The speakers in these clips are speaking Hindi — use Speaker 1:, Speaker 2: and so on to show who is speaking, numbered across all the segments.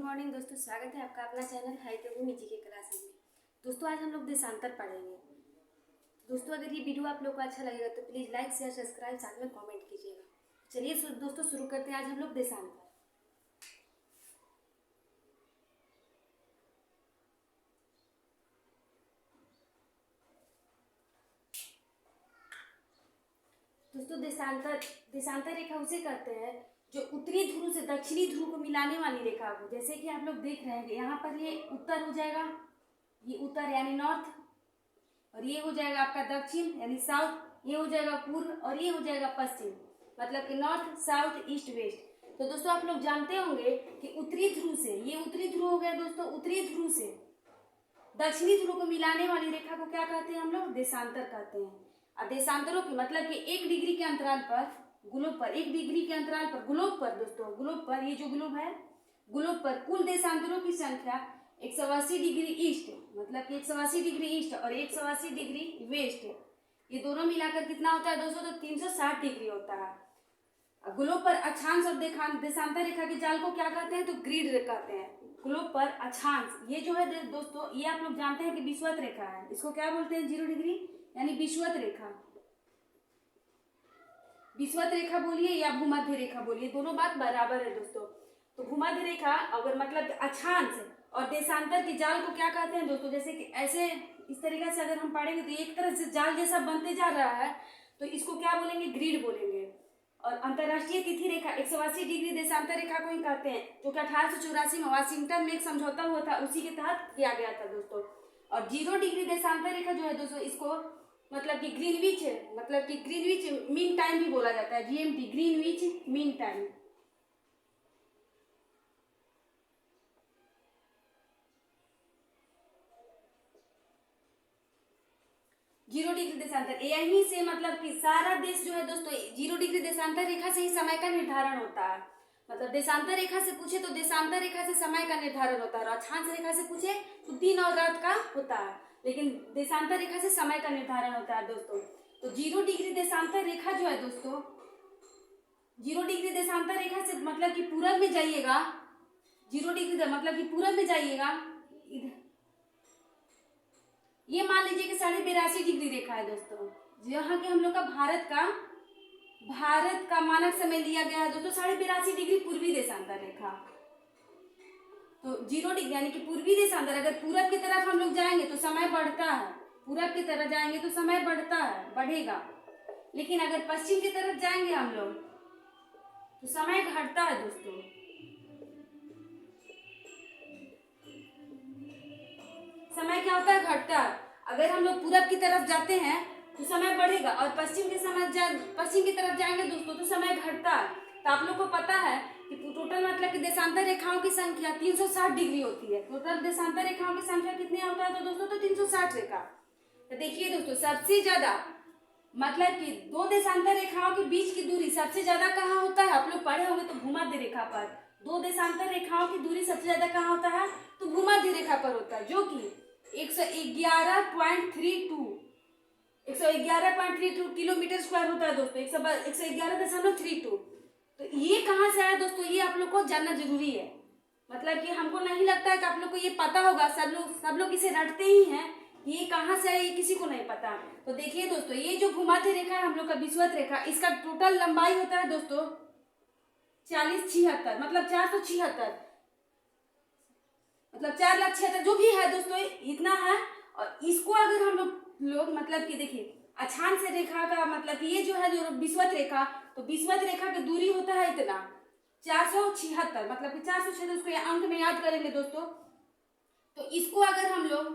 Speaker 1: मॉर्निंग दोस्तों, स्वागत है आपका अपना चैनल हाई तेगु जी के क्लासेस में। दोस्तों आज हम लोग देशांतर पढ़ेंगे। दोस्तों अगर ये वीडियो आप लोग को अच्छा लगेगा तो प्लीज़ लाइक शेयर सब्सक्राइब साथ में कमेंट कीजिएगा। चलिए दोस्तों शुरू करते हैं आज हम लोग देशांतर। दोस्तों देशांतर रेखा उसे कहते हैं जो उत्तरी ध्रुव से दक्षिणी ध्रुव को मिलाने वाली रेखा हो। जैसे कि आप लोग देख रहे हैं कि यहाँ पर ये उत्तर हो जाएगा, ये उत्तर यानी नॉर्थ, और ये हो जाएगा आपका दक्षिण यानी साउथ, ये हो जाएगा पूर्व और ये हो जाएगा पश्चिम, मतलब कि नॉर्थ साउथ ईस्ट वेस्ट। तो दोस्तों आप लोग जानते होंगे कि उत्तरी ध्रुव से, ये उत्तरी ध्रुव हो गया दोस्तों, उत्तरी ध्रुव से दक्षिणी ध्रुव को मिलाने वाली रेखा को क्या कहते हैं हम लोग? देशांतर कहते हैं। और देशांतरों की मतलब कि 1 डिग्री के अंतराल पर ग्लोब पर, 1 डिग्री के अंतराल पर ग्लोब पर दोस्तों, ग्लोब पर, ये जो ग्लोब है ग्लोब पर कुल देशांतरों की संख्या 180 डिग्री ईस्ट, मतलब कि 180 डिग्री ईस्ट और 180 डिग्री वेस्ट, ये दोनों मिलाकर कितना होता है दोस्तों? तो 360 डिग्री होता है। ग्लोब पर अक्षांश और देशांतर रेखा के जाल को क्या कहते हैं? तो ग्रिड कहते हैं। ग्लोब पर अक्षांश, ये जो है दोस्तों, ये आप लोग जानते हैं कि विषुवत रेखा है। इसको क्या बोलते हैं? 0 डिग्री यानी विषुवत रेखा। विषुवत रेखा बोलिए या भूमध्य रेखा बोलिए, दोनों बात बराबर है दोस्तों। तो भूमध्य रेखा अगर मतलब अक्षांश और देशांतर के जाल को क्या कहते हैं दोस्तों? जैसे कि ऐसे इस तरीके से अगर हम पढ़ेंगे तो एक तरह से जाल जैसा बनते जा रहा है, तो इसको क्या बोलेंगे? ग्रिड बोलेंगे। और अंतरराष्ट्रीय तिथि रेखा 180 डिग्री देशांतर रेखा को ही कहते हैं, जो कि 1884 में वाशिंगटन में एक समझौता हुआ था, उसी के तहत किया गया था दोस्तों। और 0 डिग्री देशांतर रेखा जो है दोस्तों, इसको मतलब कि ग्रीनविच, मतलब कि ग्रीनविच मीन टाइम भी बोला जाता है, GMT, Greenwich mean time. Zero degree देशांतर, यहीं से मतलब कि सारा देश जो है दोस्तों 0 डिग्री देशांतर रेखा से ही समय का निर्धारण होता है। मतलब देशांतर रेखा से पूछे तो देशांतर रेखा से समय का निर्धारण होता है, और अक्षांश रेखा से पूछे तो दिन और रात का होता है, लेकिन देशांतर रेखा से समय का निर्धारण होता है दोस्तों। तो 0 डिग्री देशांतर रेखा जो है दोस्तों, 0 डिग्री देशांतर रेखा से मतलब कि पूरब में जाइएगा, 0 डिग्री मतलब कि पूरब में जाइएगा, ये मान लीजिए कि 82.5 डिग्री रेखा है दोस्तों, यहाँ के हम लोग का भारत का मानक समय लिया गया है दोस्तों 82.5 डिग्री पूर्वी देशांतर रेखा। तो 0 डिग्री यानी कि पूर्वी देशांतर, अगर पूरब की तरफ हम लोग जाएंगे तो समय बढ़ता है, पूरब की तरफ जाएंगे तो समय बढ़ता है, बढ़ेगा, लेकिन अगर पश्चिम की तरफ जाएंगे हम लोग तो समय घटता है दोस्तों। समय क्या होता है? घटता है। अगर हम लोग पूरब की तरफ जाते हैं तो समय बढ़ेगा, और पश्चिम की तरफ जाएंगे दोस्तों तो समय घटता है। तो आप लोग को पता है कि टोटल मतलब कि देशांतर रेखाओं की संख्या 360 डिग्री होती है। टोटल देशांतर रेखाओं की संख्या कितनी होता है तो दोस्तों? तो 360 रेखा। तो देखिए दोस्तों, सबसे ज्यादा मतलब कि 2 देशांतर रेखाओं के बीच की दूरी सबसे ज्यादा कहाँ होता है? आप लोग पढ़े होंगे तो भूमध्य रेखा पर। 2 देशांतर रेखाओं की दूरी सबसे ज्यादा कहाँ होता है? तो भूमध्य रेखा पर होता है, जो कि 111.32 किलोमीटर स्क्वायर होता है दोस्तों, 111.32। तो ये कहाँ से आया दोस्तों? ये आप लोग को जानना जरूरी है। मतलब कि हमको नहीं लगता है कि आप लोग को ये पता होगा, सब लोग इसे रटते ही हैं। ये कहाँ से आया ये किसी को नहीं पता। तो देखिए दोस्तों, ये जो भूमध्य रेखा है हम लोग का विषुवत रेखा, इसका टोटल लंबाई होता है दोस्तों 4076, मतलब 476, मतलब 4,76,000 जो भी है दोस्तों, इतना है। और इसको अगर हम लोग मतलब कि देखिए अक्षांश रेखा का मतलब कि ये जो है जो विषुवत रेखा, तो विषुवत रेखा की दूरी होता है इतना 476, मतलब कि 476, उसको अंक में याद करेंगे दोस्तों। तो इसको अगर हम लोग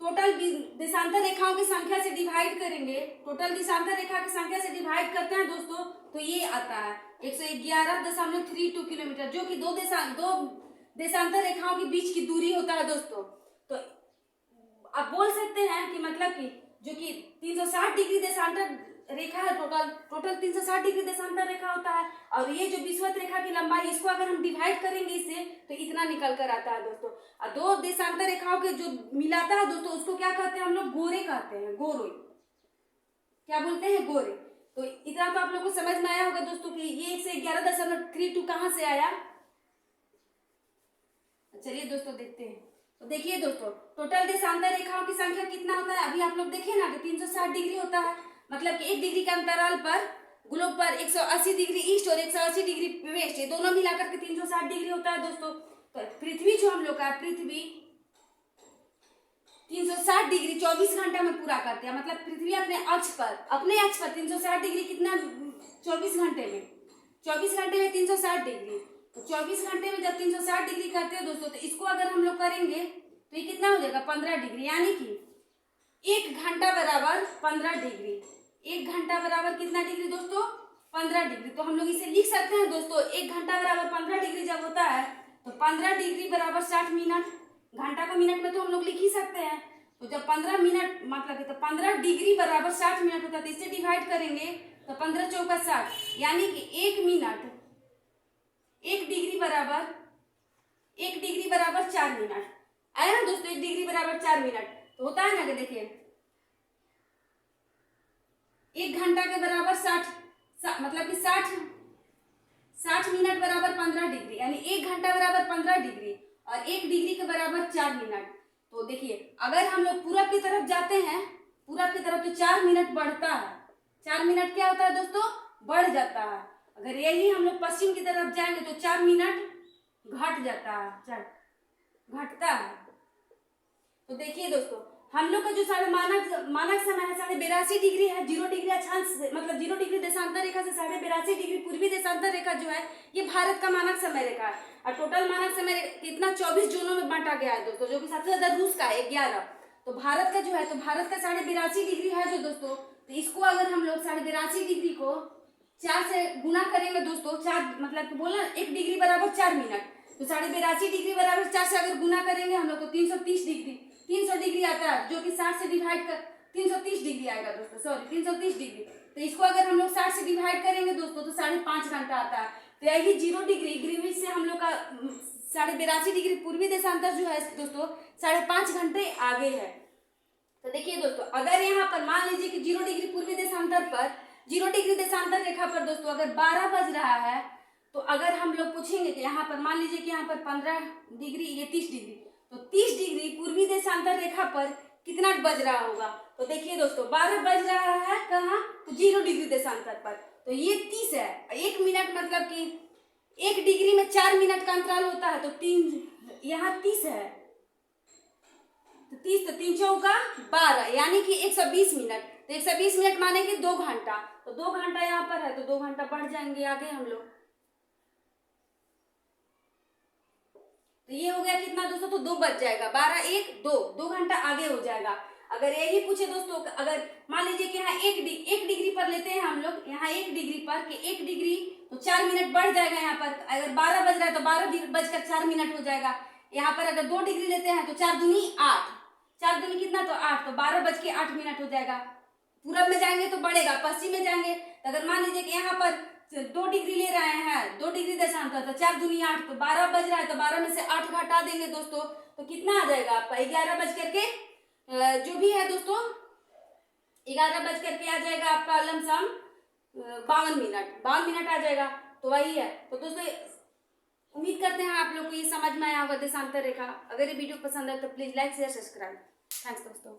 Speaker 1: टोटल देशांतर रेखाओं की संख्या से डिवाइड करेंगे, टोटल देशांतर रेखा की संख्या से डिवाइड करते हैं दोस्तों, तो ये आता है 111.32 किलोमीटर, जो कि 2 देशांतर रेखाओं के बीच की दूरी होता है दोस्तों। तो आप बोल सकते हैं कि मतलब कि जो कि 360 डिग्री देशांतर रेखा है, टोटल 360 डिग्री देशांतर रेखा होता है, और ये जो विषुवत रेखा की लंबाई, इसको अगर हम डिवाइड करेंगे इससे तो इतना निकल कर आता है दोस्तों। और 2 देशांतर रेखाओं के जो मिलाता है दोस्तों, उसको क्या कहते हैं हम लोग? गोरे कहते हैं, गोरोई, क्या बोलते हैं? गोरे। तो इतना तो आप लोग को समझ में आया होगा दोस्तों कि ये 111.32 कहाँ से आया। तो चलिए दोस्तों देखते हैं। तो देखिए दोस्तों, टोटल देशांतर रेखाओं की संख्या कितना होता है, अभी आप लोग देखिए ना कि 360 डिग्री होता है, मतलब कि 1 डिग्री के अंतराल पर ग्लोब पर 180 डिग्री ईस्ट और 180 डिग्री वेस्ट, ये दोनों मिलाकर के 360 डिग्री होता है दोस्तों। तो पृथ्वी जो हम लोग का, पृथ्वी 360 डिग्री 24 घंटा में पूरा करते हैं, मतलब पृथ्वी अपने अक्ष पर 360 डिग्री कितना 24 घंटे में, 24 घंटे में 360 डिग्री। तो 24 घंटे में जब 360 डिग्री करते हैं दोस्तों, तो इसको अगर हम लोग करेंगे तो ये कितना हो जाएगा 15 डिग्री, यानी कि 1 घंटा बराबर 15 डिग्री। 1 घंटा बराबर कितना डिग्री दोस्तों, 15 डिग्री। तो हम लोग इसे लिख सकते हैं दोस्तों, 1 घंटा बराबर 15 डिग्री जब होता है तो 15 डिग्री बराबर 60 मिनट। घंटा को मिनट में तो हम लोग लिख ही सकते हैं। तो जब 15 मिनट मतलब तो 15 डिग्री बराबर 60 मिनट होता है, तो इससे डिवाइड करेंगे तो 15 चौका 60, यानी कि 1 मिनट 1 डिग्री बराबर 4 मिनट आया ना दोस्तों। 1 डिग्री बराबर 4 मिनट तो होता है ना कि देखिए 1 घंटा के बराबर 60 मतलब कि 60 मिनट बराबर 15 डिग्री, यानी 1 घंटा बराबर 15 डिग्री और 1 डिग्री के बराबर 4 मिनट। तो देखिए अगर हम लोग पूरब की तरफ जाते हैं, पूरब की तरफ, तो 4 मिनट बढ़ता है। 4 मिनट क्या होता है दोस्तों, बढ़ जाता है। अगर यही हम लोग पश्चिम की तरफ जाएंगे तो 4 मिनट घट जाता है, घटता है। तो देखिए दोस्तों, हम लोग का जो साढ़े मानक समय है 82.5 डिग्री है। 0 डिग्री अक्षांश मतलब 0 डिग्री देशांतर रेखा से 82.5 डिग्री पूर्वी देशांतर रेखा जो है, ये भारत का मानक समय रेखा है। और टोटल मानक समय कितना 24 जोनों में बांटा गया है दोस्तों, जो कि सबसे ज्यादा रूस का है 11। तो भारत का जो है, तो भारत का 82.5 डिग्री है जो दोस्तों, तो इसको अगर हम लोग 82.5 डिग्री को 4 से गुना करेंगे दोस्तों, 4 मतलब बोला 1 डिग्री बराबर 4 मिनट, तो 82.5 डिग्री बराबर 4 से अगर गुना करेंगे हम लोग तो 330 डिग्री 300 डिग्री आता है, जो कि 60 से डिवाइड कर 330 डिग्री आएगा दोस्तों, सॉरी 330 डिग्री। तो इसको अगर हम लोग 60 से डिवाइड करेंगे दोस्तों तो 5.5 घंटा आता है। तो यही 0 डिग्री ग्रीनविच से हम लोग का 82.5 डिग्री पूर्वी देशांतर जो है दोस्तों 5.5 घंटे आगे है। तो देखिए दोस्तों, अगर यहाँ पर मान लीजिए कि 0 डिग्री पूर्वी देशांतर पर 0 डिग्री देशांतर रेखा पर दोस्तों अगर 12 बज रहा है, तो अगर हम लोग पूछेंगे कि यहाँ पर मान लीजिए कि यहाँ पर 15 डिग्री, ये 30 डिग्री, तो 30 डिग्री पूर्वी देशांतर रेखा पर कितना बज रहा होगा। तो देखिए दोस्तों 12 बज रहा है कहाँ, तो 0 डिग्री देशांतर पर, तो ये 30 है। 1 मिनट मतलब कि 1 डिग्री में 4 मिनट का अंतराल होता है, तो 3 यहाँ 30 है, तो 30 तो 3 चौका 12, यानी कि 120 मिनट। तो 120 मिनट माने कि 2 घंटा, तो 2 घंटा यहाँ पर है, तो 2 घंटा बढ़ जाएंगे आगे हम लोग। तो ये हो गया कितना दोस्तों, तो 2 बच जाएगा, 12 1 2 घंटा आगे हो जाएगा। अगर यही पूछे दोस्तों, अगर मान लीजिए कि यहाँ 1 डिग्री पर लेते हैं हम लोग, यहाँ 1 डिग्री पर कि 1 डिग्री तो 4 मिनट बढ़ जाएगा यहाँ पर। अगर 12 बज रहा है तो 12 बजकर 4 मिनट हो जाएगा। यहाँ पर अगर 2 डिग्री लेते हैं तो 4 दूनी 8, 4 दूनी कितना, तो 8, तो 12 बज के 8 मिनट हो जाएगा। पूरब में जाएंगे तो बढ़ेगा, पश्चिम में जाएंगे तो अगर मान लीजिए कि यहाँ पर 2 डिग्री ले रहे हैं, 2 डिग्री देशांतर, तो 4 दूनी 8, तो 12 बज रहा है, तो 12 में से 8 घटा देंगे दोस्तों, तो कितना आ जाएगा आपका 11 बज करके जो भी है दोस्तों 11 बज करके आ जाएगा आपका लमसम 52 मिनट आ जाएगा। तो वही है। तो दोस्तों उम्मीद करते हैं आप लोग को ये समझ में आया होगा देशांतर रेखा। अगर ये वीडियो पसंद है तो please like share subscribe. Thanks दोस्तों।